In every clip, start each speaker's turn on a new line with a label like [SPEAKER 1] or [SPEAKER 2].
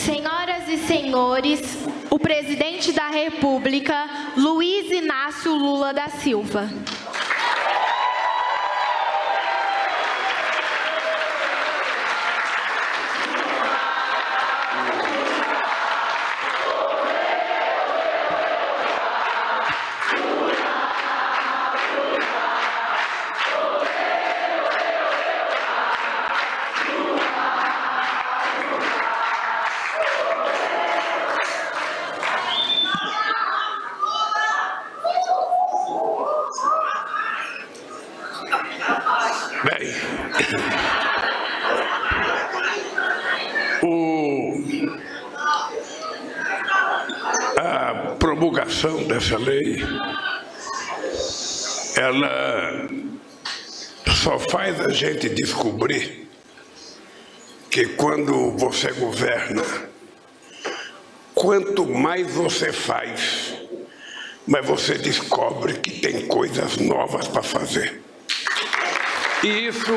[SPEAKER 1] Senhoras e senhores, o presidente da República, Luiz Inácio Lula da Silva.
[SPEAKER 2] Bem, a promulgação dessa lei, ela só faz a gente descobrir que quando você governa, quanto mais você faz, mas você descobre que tem coisas novas para fazer. E isso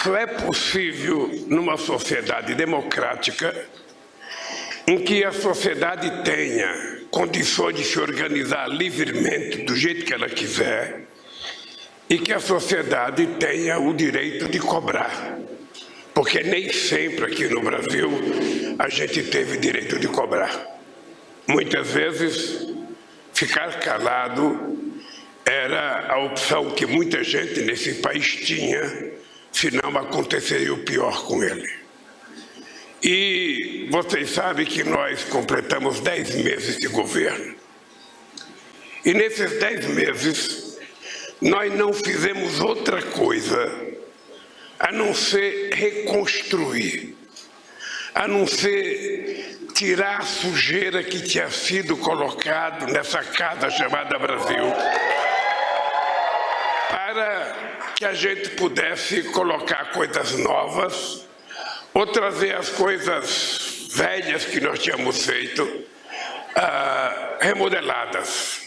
[SPEAKER 2] só é possível numa sociedade democrática em que a sociedade tenha condições de se organizar livremente do jeito que ela quiser e que a sociedade tenha o direito de cobrar. Porque nem sempre aqui no Brasil a gente teve direito de cobrar. Muitas vezes ficar calado era a opção que muita gente nesse país tinha, senão aconteceria o pior com ele. E vocês sabem que nós completamos 10 meses de governo. E nesses 10 meses, nós não fizemos outra coisa a não ser reconstruir, a não ser tirar a sujeira que tinha sido colocado nessa casa chamada Brasil, para que a gente pudesse colocar coisas novas ou trazer as coisas velhas que nós tínhamos feito remodeladas.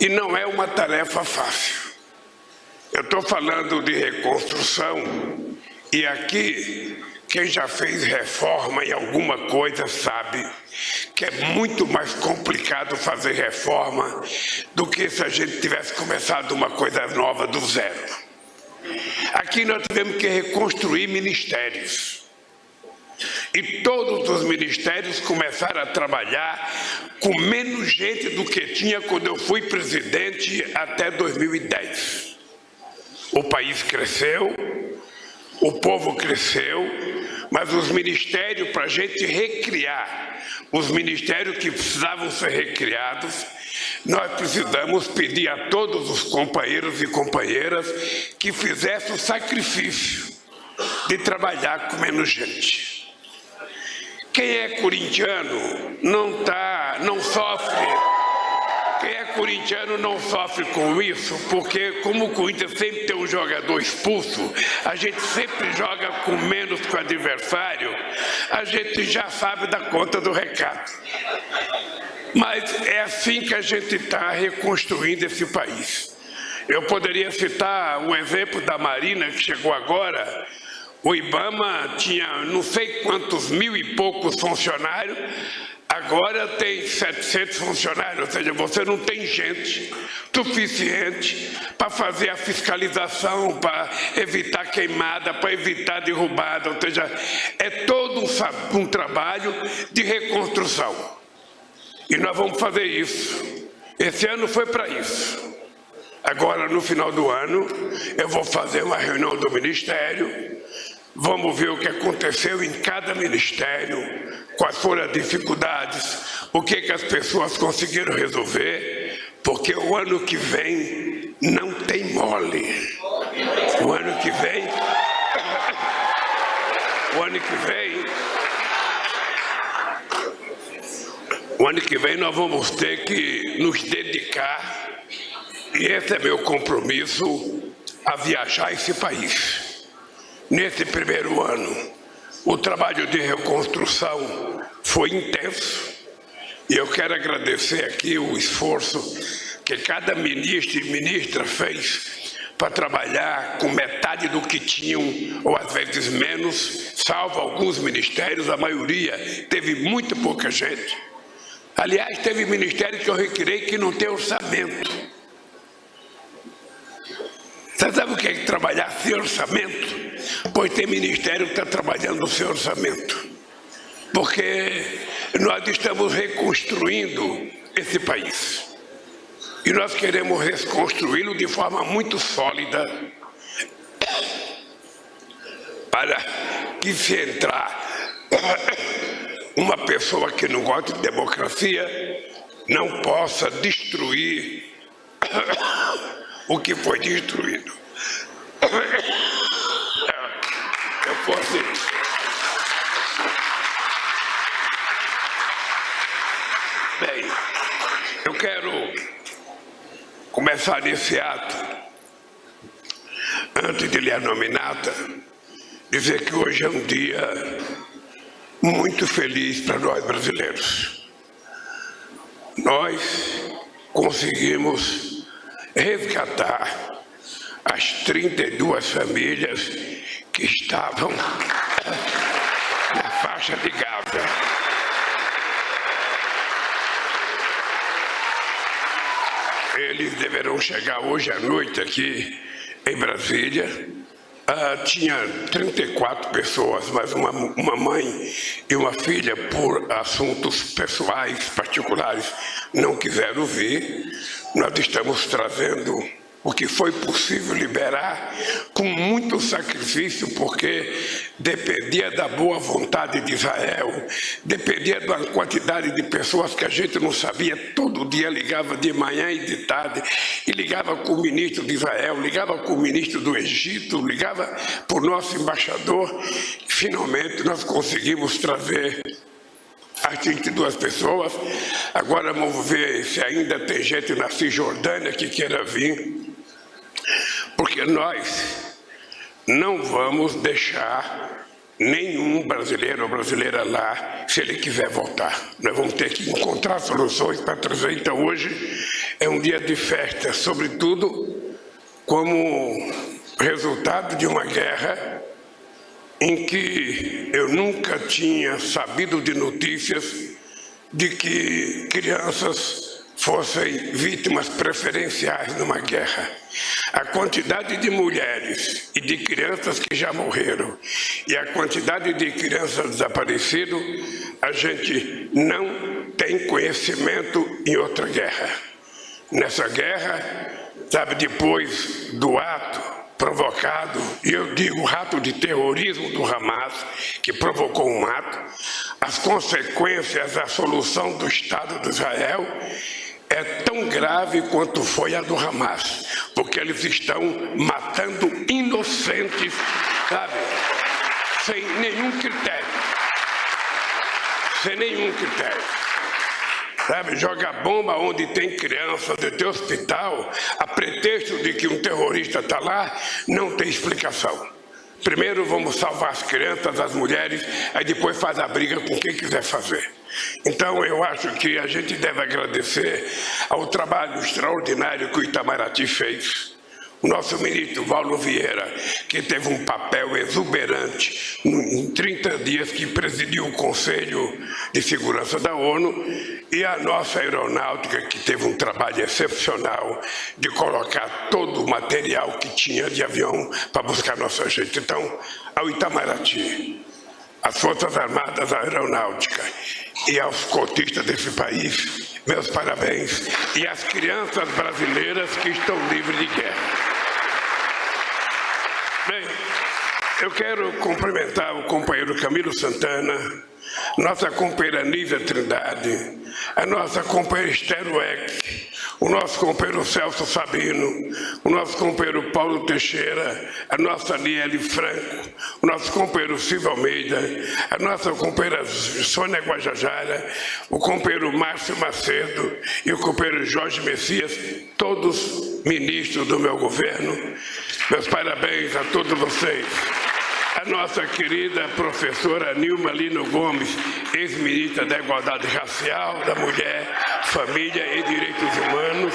[SPEAKER 2] E não é uma tarefa fácil. Eu estou falando de reconstrução e aqui quem já fez reforma em alguma coisa sabe que é muito mais complicado fazer reforma do que se a gente tivesse começado uma coisa nova do zero. Aqui nós tivemos que reconstruir ministérios. E todos os ministérios começaram a trabalhar com menos gente do que tinha quando eu fui presidente até 2010. O país cresceu, o povo cresceu, mas os ministérios, para a gente recriar, os ministérios que precisavam ser recriados, nós precisamos pedir a todos os companheiros e companheiras que fizessem o sacrifício de trabalhar com menos gente. Quem é corintiano não sofre. Quem é corintiano não sofre com isso, porque como o Corinthians sempre tem um jogador expulso, a gente sempre joga com menos que o adversário, a gente já sabe da conta do recado. Mas é assim que a gente está reconstruindo esse país. Eu poderia citar um exemplo da Marina, que chegou agora. O IBAMA tinha não sei quantos mil e poucos funcionários, agora tem 700 funcionários, ou seja, você não tem gente suficiente para fazer a fiscalização, para evitar queimada, para evitar derrubada, ou seja, é todo um trabalho de reconstrução. E nós vamos fazer isso. Esse ano foi para isso. Agora, no final do ano, eu vou fazer uma reunião do Ministério, vamos ver o que aconteceu em cada ministério, quais foram as dificuldades, o que as pessoas conseguiram resolver, porque o ano que vem não tem mole. O ano que vem nós vamos ter que nos dedicar, e esse é meu compromisso, a viajar esse país. Nesse primeiro ano, o trabalho de reconstrução foi intenso e eu quero agradecer aqui o esforço que cada ministro e ministra fez para trabalhar com metade do que tinham, ou às vezes menos, salvo alguns ministérios, a maioria teve muito pouca gente. Aliás, teve ministério que eu requerei que não tem orçamento. Você sabe o que é trabalhar sem orçamento? Pois tem ministério que está trabalhando sem orçamento. Porque nós estamos reconstruindo esse país. E nós queremos reconstruí-lo de forma muito sólida, para que, se entrar uma pessoa que não gosta de democracia, não possa destruir o que foi destruído. Eu posso... Bem, eu quero começar esse ato, antes de ler a nominata, dizer que hoje é um dia muito feliz para nós brasileiros. Nós conseguimos resgatar as 32 famílias que estavam na faixa de Gaza. Eles deverão chegar hoje à noite aqui em Brasília. Tinha 34 pessoas, mas uma mãe e uma filha, por assuntos pessoais, particulares, não quiseram vir. Nós estamos trazendo o que foi possível liberar com muito sacrifício, porque dependia da boa vontade de Israel, dependia da quantidade de pessoas que a gente não sabia. Todo dia ligava de manhã e de tarde, e ligava com o ministro de Israel, ligava com o ministro do Egito, ligava para o nosso embaixador. Finalmente nós conseguimos trazer as 32 pessoas. Agora vamos ver se ainda tem gente na Cisjordânia que queira vir, porque nós não vamos deixar nenhum brasileiro ou brasileira lá, se ele quiser voltar. Nós vamos ter que encontrar soluções para trazer. Então hoje é um dia de festa, sobretudo como resultado de uma guerra em que eu nunca tinha sabido de notícias de que crianças fossem vítimas preferenciais numa guerra. A quantidade de mulheres e de crianças que já morreram e a quantidade de crianças desaparecidas, a gente não tem conhecimento em outra guerra. Nessa guerra, sabe, depois do ato provocado, e eu digo ato de terrorismo do Hamas, que provocou um ato, as consequências da solução do Estado de Israel é tão grave quanto foi a do Hamas, porque eles estão matando inocentes, sabe, sem nenhum critério. Sem nenhum critério. Sabe, joga bomba onde tem criança, onde tem hospital, a pretexto de que um terrorista está lá, não tem explicação. Primeiro vamos salvar as crianças, as mulheres, aí depois faz a briga com quem quiser fazer. Então eu acho que a gente deve agradecer ao trabalho extraordinário que o Itamaraty fez. O nosso ministro Paulo Vieira, que teve um papel exuberante em 30 dias que presidiu o Conselho de Segurança da ONU, e a nossa aeronáutica, que teve um trabalho excepcional de colocar todo o material que tinha de avião para buscar nossa gente. Então, ao Itamaraty, às Forças Armadas, à Aeronáutica e aos cotistas desse país, meus parabéns, e às crianças brasileiras que estão livres de guerra. Bem, eu quero cumprimentar o companheiro Camilo Santana, nossa companheira Nízia Trindade, a nossa companheira Esther Weck, o nosso companheiro Celso Sabino, o nosso companheiro Paulo Teixeira, a nossa Aniele Franco, o nosso companheiro Silvio Almeida, a nossa companheira Sônia Guajajara, o companheiro Márcio Macedo e o companheiro Jorge Messias, todos ministros do meu governo. Meus parabéns a todos vocês. A nossa querida professora Nilma Lino Gomes, ex-ministra da Igualdade Racial, da Mulher, Família e Direitos Humanos,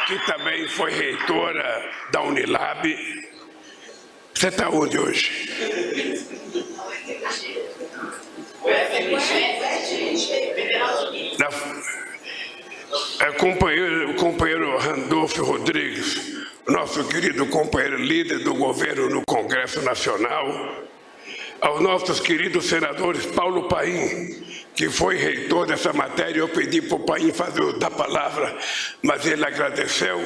[SPEAKER 2] que também foi reitora da Unilab. Você está onde hoje? O companheiro Randolfo Rodrigues, nosso querido companheiro líder do governo no Congresso Nacional, aos nossos queridos senadores Paulo Paim, que foi reitor dessa matéria. Eu pedi para o Paim fazer uso da palavra, mas ele agradeceu,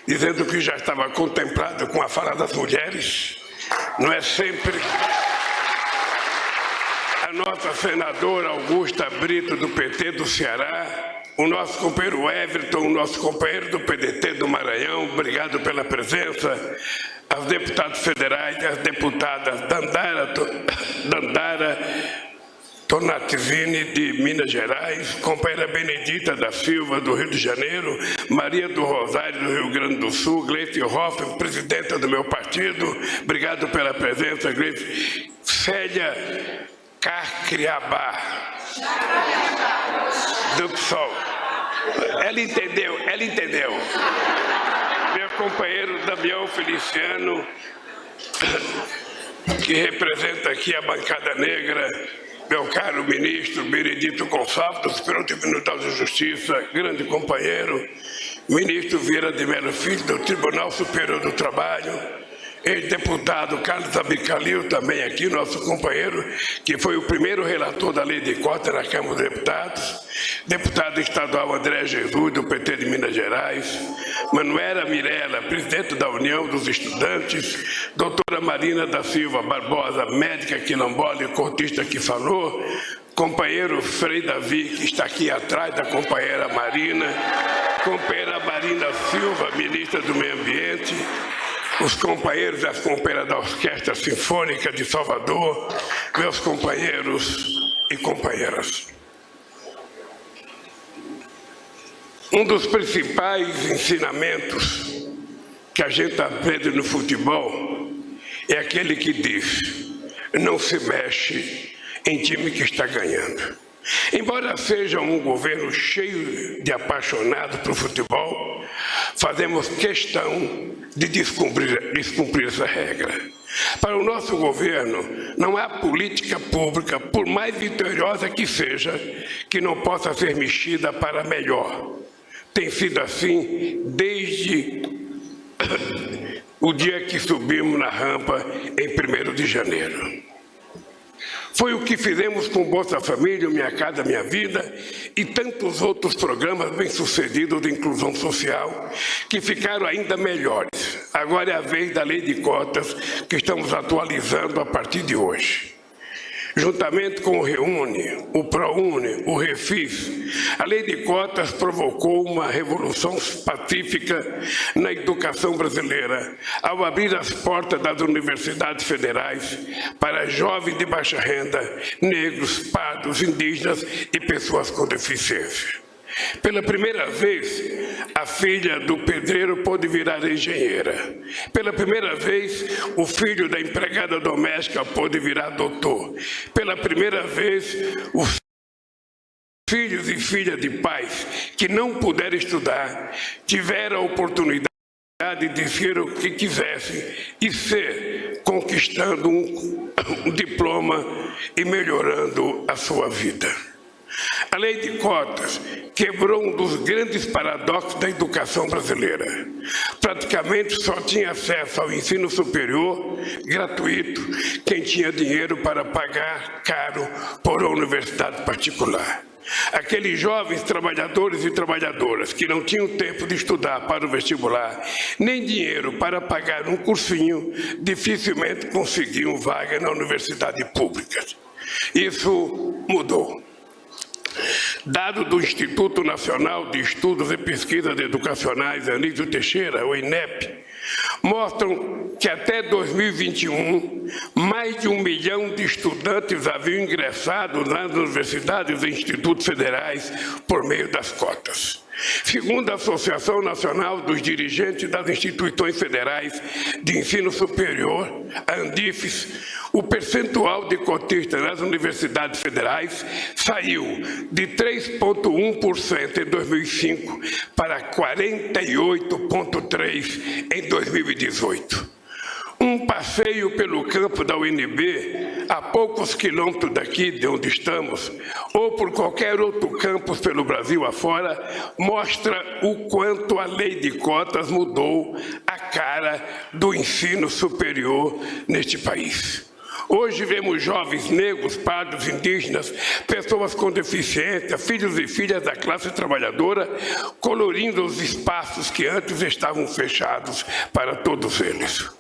[SPEAKER 2] dizendo que já estava contemplado com a fala das mulheres. Não é sempre. A nossa senadora Augusta Brito, do PT do Ceará, o nosso companheiro Everton, o nosso companheiro do PDT do Maranhão, obrigado pela presença. Aos deputados federais, as deputadas Dandara Tonatizini, de Minas Gerais, companheira Benedita da Silva, do Rio de Janeiro, Maria do Rosário, do Rio Grande do Sul, Gleice Hoffmann, presidenta do meu partido, obrigado pela presença, Gleice. Célia Carcriabá, do PSOL. Ela entendeu. Meu companheiro Damião Feliciano, que representa aqui a bancada negra, meu caro ministro Benedito Gonçalves, do Superior Tribunal de Justiça, grande companheiro, ministro Vieira de Mello Filho, do Tribunal Superior do Trabalho, ex-deputado Carlos Abicalil, também aqui, nosso companheiro, que foi o primeiro relator da lei de cota na Câmara dos Deputados, deputado estadual André Jesus, do PT de Minas Gerais, Manuela Mirella, presidente da União dos Estudantes, doutora Marina da Silva Barbosa, médica quilombola e cortista que falou, companheiro Frei Davi, que está aqui atrás da companheira Marina, companheira Marina Silva, ministra do Meio Ambiente, os companheiros e as companheiras da Orquestra Sinfônica de Salvador, meus companheiros e companheiras. Um dos principais ensinamentos que a gente aprende no futebol é aquele que diz: não se mexe em time que está ganhando. Embora seja um governo cheio de apaixonados pelo futebol, fazemos questão de descumprir essa regra. Para o nosso governo, não há política pública, por mais vitoriosa que seja, que não possa ser mexida para melhor. Tem sido assim desde o dia que subimos na rampa em 1º de janeiro. Foi o que fizemos com Bolsa Família, Minha Casa Minha Vida e tantos outros programas bem-sucedidos de inclusão social que ficaram ainda melhores. Agora é a vez da lei de cotas que estamos atualizando a partir de hoje. Juntamente com o REUNE, o ProUni, o Refis, a lei de cotas provocou uma revolução pacífica na educação brasileira, ao abrir as portas das universidades federais para jovens de baixa renda, negros, pardos, indígenas e pessoas com deficiência. Pela primeira vez, a filha do pedreiro pôde virar engenheira. Pela primeira vez, o filho da empregada doméstica pôde virar doutor. Pela primeira vez, os filhos e filhas de pais que não puderam estudar tiveram a oportunidade de ser o que quisessem e ser conquistando um diploma e melhorando a sua vida. A lei de cotas quebrou um dos grandes paradoxos da educação brasileira. Praticamente só tinha acesso ao ensino superior gratuito quem tinha dinheiro para pagar caro por uma universidade particular. Aqueles jovens trabalhadores e trabalhadoras que não tinham tempo de estudar para o vestibular, nem dinheiro para pagar um cursinho, dificilmente conseguiam vaga na universidade pública. Isso mudou. Dado do Instituto Nacional de Estudos e Pesquisas Educacionais, Anísio Teixeira, o INEP, mostram que até 2021, mais de 1 milhão de estudantes haviam ingressado nas universidades e institutos federais por meio das cotas. Segundo a Associação Nacional dos Dirigentes das Instituições Federais de Ensino Superior, a ANDIFES, o percentual de cotistas nas universidades federais saiu de 3,1% em 2005 para 48,3% em 2018. Um passeio pelo campo da UNB, a poucos quilômetros daqui de onde estamos, ou por qualquer outro campus pelo Brasil afora, mostra o quanto a lei de cotas mudou a cara do ensino superior neste país. Hoje vemos jovens negros, pardos, indígenas, pessoas com deficiência, filhos e filhas da classe trabalhadora, colorindo os espaços que antes estavam fechados para todos eles.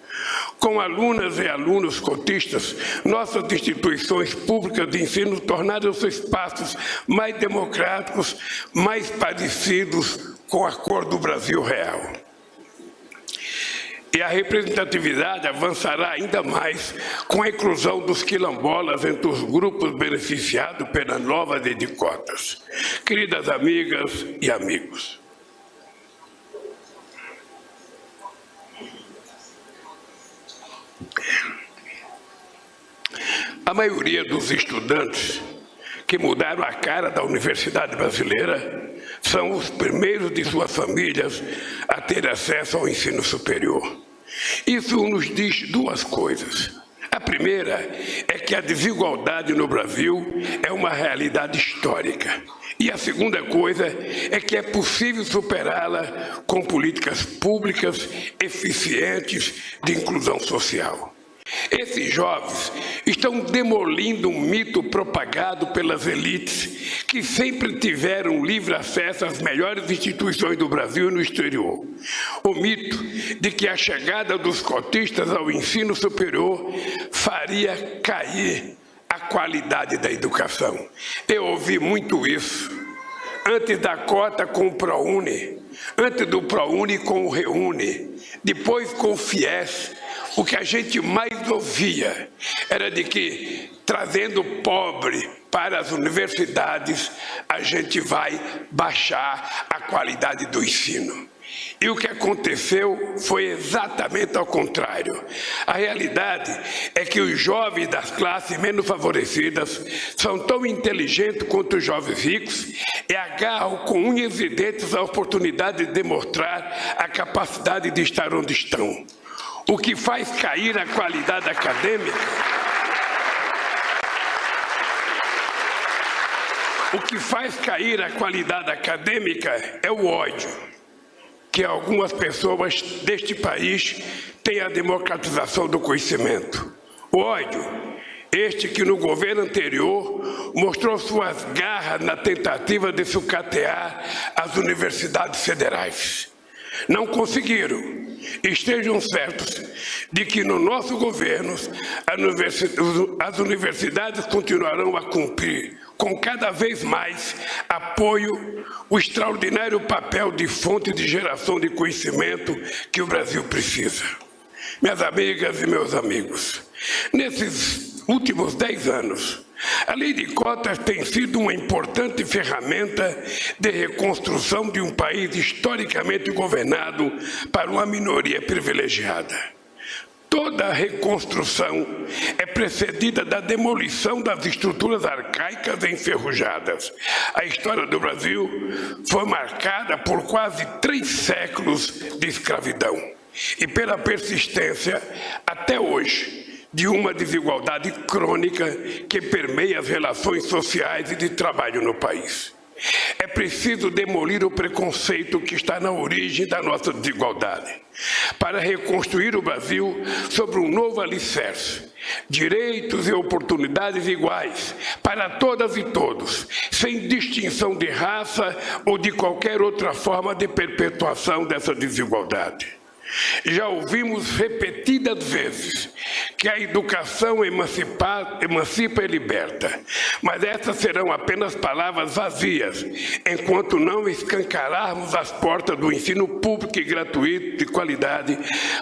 [SPEAKER 2] Com alunas e alunos cotistas, nossas instituições públicas de ensino tornaram seus espaços mais democráticos, mais parecidos com a cor do Brasil real. E a representatividade avançará ainda mais com a inclusão dos quilombolas entre os grupos beneficiados pela nova lei de cotas. Queridas amigas e amigos, a maioria dos estudantes que mudaram a cara da universidade brasileira são os primeiros de suas famílias a ter acesso ao ensino superior. Isso nos diz duas coisas. A primeira é que a desigualdade no Brasil é uma realidade histórica. E a segunda coisa é que é possível superá-la com políticas públicas eficientes de inclusão social. Esses jovens estão demolindo um mito propagado pelas elites que sempre tiveram livre acesso às melhores instituições do Brasil e no exterior. O mito de que a chegada dos cotistas ao ensino superior faria cair a qualidade da educação. Eu ouvi muito isso. Antes da cota com o ProUni, antes do ProUni com o Reúne, depois com o FIES. O que a gente mais ouvia era de que, trazendo pobre para as universidades, a gente vai baixar a qualidade do ensino. E o que aconteceu foi exatamente ao contrário. A realidade é que os jovens das classes menos favorecidas são tão inteligentes quanto os jovens ricos e agarram com unhas e dentes a oportunidade de demonstrar a capacidade de estar onde estão. O que faz cair a qualidade acadêmica, é o ódio que algumas pessoas deste país têm à democratização do conhecimento. O ódio, este que no governo anterior mostrou suas garras na tentativa de sucatear as universidades federais. Não conseguiram. Estejam certos de que no nosso governo as universidades continuarão a cumprir com cada vez mais apoio o extraordinário papel de fonte de geração de conhecimento que o Brasil precisa. Minhas amigas e meus amigos, nesses últimos 10 anos, a lei de cotas tem sido uma importante ferramenta de reconstrução de um país historicamente governado para uma minoria privilegiada. Toda reconstrução é precedida da demolição das estruturas arcaicas e enferrujadas. A história do Brasil foi marcada por quase 3 séculos de escravidão e pela persistência, até hoje, de uma desigualdade crônica que permeia as relações sociais e de trabalho no país. É preciso demolir o preconceito que está na origem da nossa desigualdade, para reconstruir o Brasil sobre um novo alicerce, direitos e oportunidades iguais para todas e todos, sem distinção de raça ou de qualquer outra forma de perpetuação dessa desigualdade. Já ouvimos repetidas vezes que a educação emancipa e liberta, mas essas serão apenas palavras vazias, enquanto não escancararmos as portas do ensino público e gratuito de qualidade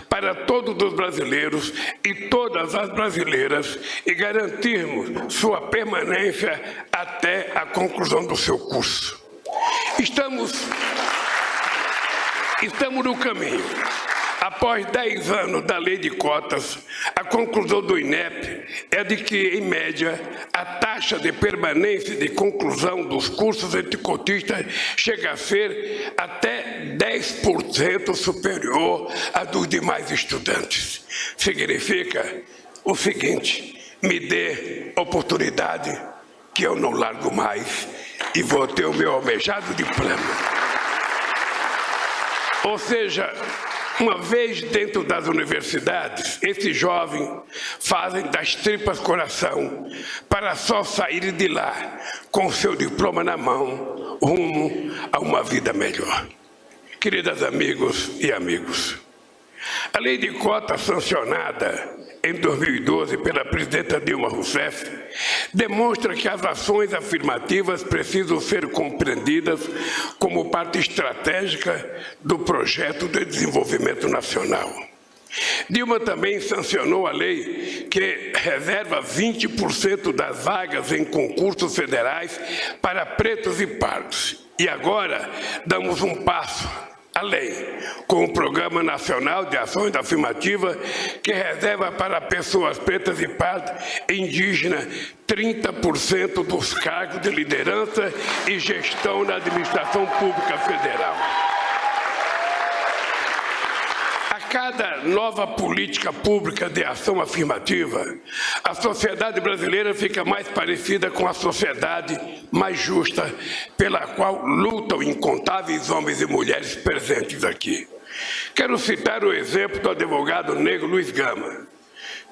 [SPEAKER 2] para todos os brasileiros e todas as brasileiras e garantirmos sua permanência até a conclusão do seu curso. Estamos no caminho. Após 10 anos da lei de cotas, a conclusão do INEP é de que, em média, a taxa de permanência de conclusão dos cursos entre cotistas chega a ser até 10% superior à dos demais estudantes. Significa o seguinte: me dê oportunidade que eu não largo mais e vou ter o meu almejado diploma. Ou seja, uma vez dentro das universidades, esses jovens fazem das tripas coração para só saírem de lá com seu diploma na mão, rumo a uma vida melhor. Queridas amigos e amigos, a lei de cotas sancionada em 2012 pela presidenta Dilma Rousseff demonstra que as ações afirmativas precisam ser compreendidas como parte estratégica do projeto de desenvolvimento nacional. Dilma também sancionou a lei que reserva 20% das vagas em concursos federais para pretos e pardos. E agora damos um passo além, com o Programa Nacional de Ações Afirmativas, que reserva para pessoas pretas e pardas e indígenas 30% dos cargos de liderança e gestão na administração pública federal. A cada nova política pública de ação afirmativa, a sociedade brasileira fica mais parecida com a sociedade mais justa pela qual lutam incontáveis homens e mulheres presentes aqui. Quero citar o exemplo do advogado negro Luiz Gama,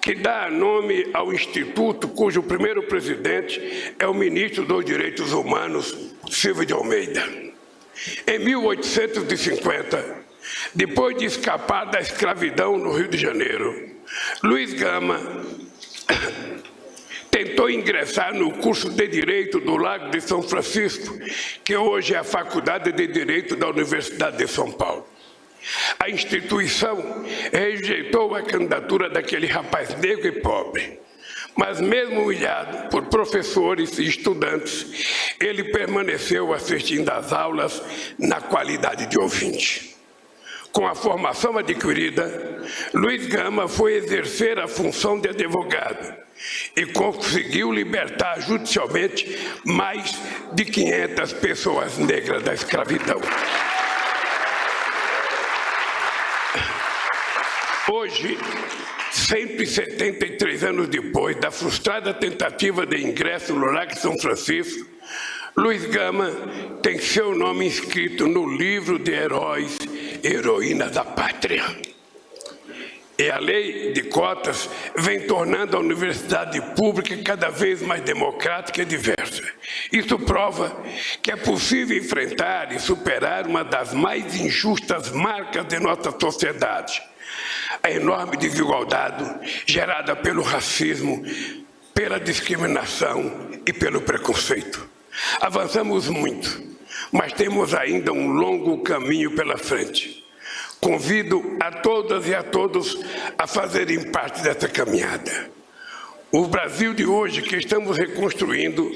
[SPEAKER 2] que dá nome ao instituto cujo primeiro presidente é o ministro dos Direitos Humanos, Silvio de Almeida. Em 1850, depois de escapar da escravidão no Rio de Janeiro, Luiz Gama tentou ingressar no curso de Direito do Largo de São Francisco, que hoje é a Faculdade de Direito da Universidade de São Paulo. A instituição rejeitou a candidatura daquele rapaz negro e pobre, mas mesmo humilhado por professores e estudantes, ele permaneceu assistindo às aulas na qualidade de ouvinte. Com a formação adquirida, Luiz Gama foi exercer a função de advogado e conseguiu libertar judicialmente mais de 500 pessoas negras da escravidão. Hoje, 173 anos depois da frustrada tentativa de ingresso no Largo de São Francisco, Luiz Gama tem seu nome inscrito no livro de heróis e heroínas da pátria. E a lei de cotas vem tornando a universidade pública cada vez mais democrática e diversa. Isso prova que é possível enfrentar e superar uma das mais injustas marcas de nossa sociedade: a enorme desigualdade gerada pelo racismo, pela discriminação e pelo preconceito. Avançamos muito, mas temos ainda um longo caminho pela frente. Convido a todas e a todos a fazerem parte dessa caminhada. O Brasil de hoje que estamos reconstruindo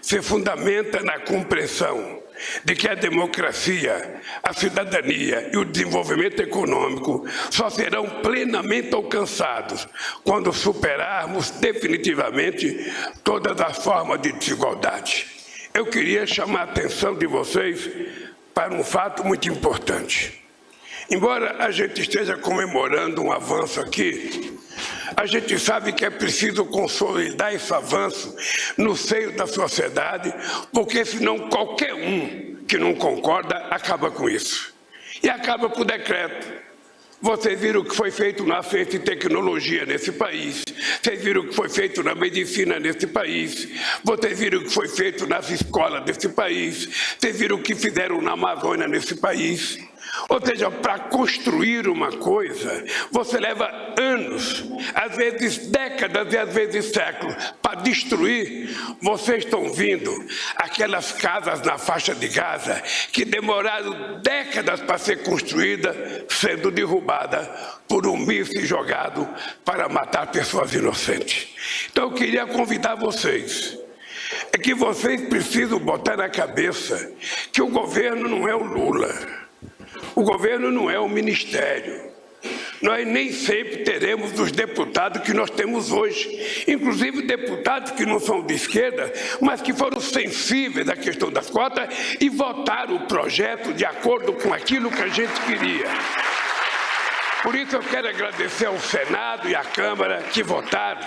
[SPEAKER 2] se fundamenta na compreensão de que a democracia, a cidadania e o desenvolvimento econômico só serão plenamente alcançados quando superarmos definitivamente todas as formas de desigualdade. Eu queria chamar a atenção de vocês para um fato muito importante. Embora a gente esteja comemorando um avanço aqui, a gente sabe que é preciso consolidar esse avanço no seio da sociedade, porque senão qualquer um que não concorda acaba com isso. E acaba por decreto. Vocês viram o que foi feito na ciência e tecnologia nesse país. Vocês viram o que foi feito na medicina nesse país. Vocês viram o que foi feito nas escolas desse país. Vocês viram o que fizeram na Amazônia nesse país. Ou seja, para construir uma coisa, você leva anos, às vezes décadas e às vezes séculos. Para destruir, vocês estão vendo aquelas casas na faixa de Gaza que demoraram décadas para ser construídas, sendo derrubadas por um míssil jogado para matar pessoas inocentes. Então eu queria convidar vocês, é que vocês precisam botar na cabeça que o governo não é o Lula, o governo não é o ministério. Nós nem sempre teremos os deputados que nós temos hoje, inclusive deputados que não são de esquerda, mas que foram sensíveis à questão das cotas e votaram o projeto de acordo com aquilo que a gente queria. Por isso eu quero agradecer ao Senado e à Câmara que votaram,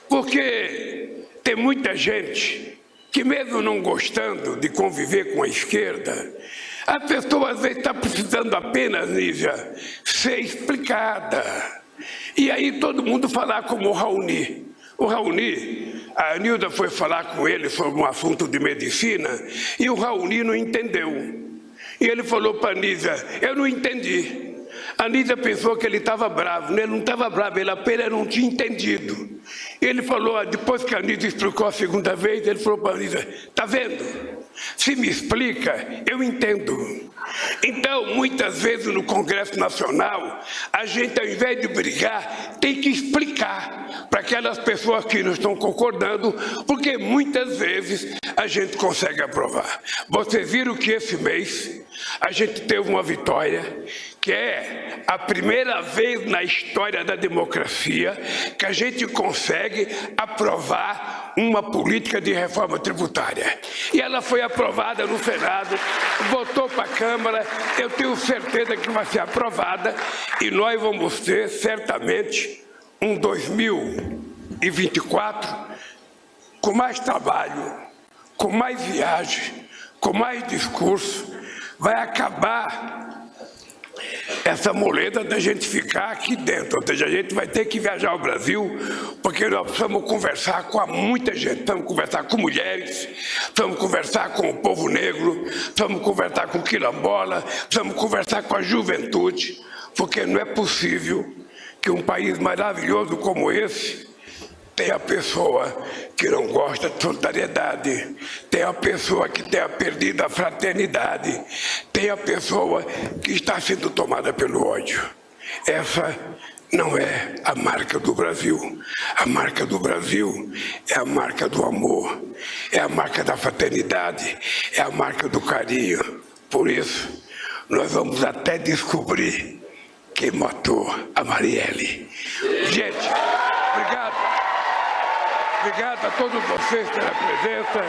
[SPEAKER 2] porque tem muita gente que, mesmo não gostando de conviver com a esquerda, a pessoa às vezes está precisando apenas, Nívia, ser explicada. E aí todo mundo falar como o Raoni. O Raoni, a Nilda foi falar com ele sobre um assunto de medicina e o Raoni não entendeu. E ele falou para a Nívia, eu não entendi. A Nívia pensou que ele estava bravo, ele não estava bravo, ele apenas não tinha entendido. Ele falou, depois que a Nívia explicou a segunda vez, ele falou para a Nívia, está vendo? Se me explica, eu entendo. Então, muitas vezes no Congresso Nacional, a gente, ao invés de brigar, tem que explicar para aquelas pessoas que não estão concordando, porque muitas vezes a gente consegue aprovar. Vocês viram que esse mês a gente teve uma vitória, que é a primeira vez na história da democracia que a gente consegue aprovar uma política de reforma tributária. E ela foi aprovada no Senado, votou para a Câmara, eu tenho certeza que vai ser aprovada e nós vamos ter, certamente, um 2024 com mais trabalho, com mais viagem, com mais discurso. Vai acabar essa moleza da gente ficar aqui dentro, ou seja, a gente vai ter que viajar ao Brasil, porque nós precisamos conversar com muita gente, precisamos conversar com mulheres, precisamos conversar com o povo negro, precisamos conversar com o quilombola, precisamos conversar com a juventude, porque não é possível que um país maravilhoso como esse tem a pessoa que não gosta de solidariedade, tem a pessoa que tenha perdido a fraternidade, tem a pessoa que está sendo tomada pelo ódio. Essa não é a marca do Brasil. A marca do Brasil é a marca do amor, é a marca da fraternidade, é a marca do carinho. Por isso, nós vamos até descobrir quem matou a Marielle. Gente, obrigado. Obrigado a todos vocês pela presença,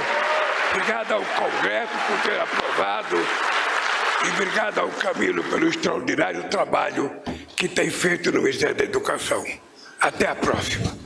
[SPEAKER 2] obrigado ao Congresso por ter aprovado e obrigado ao Camilo pelo extraordinário trabalho que tem feito no Ministério da Educação. Até a próxima.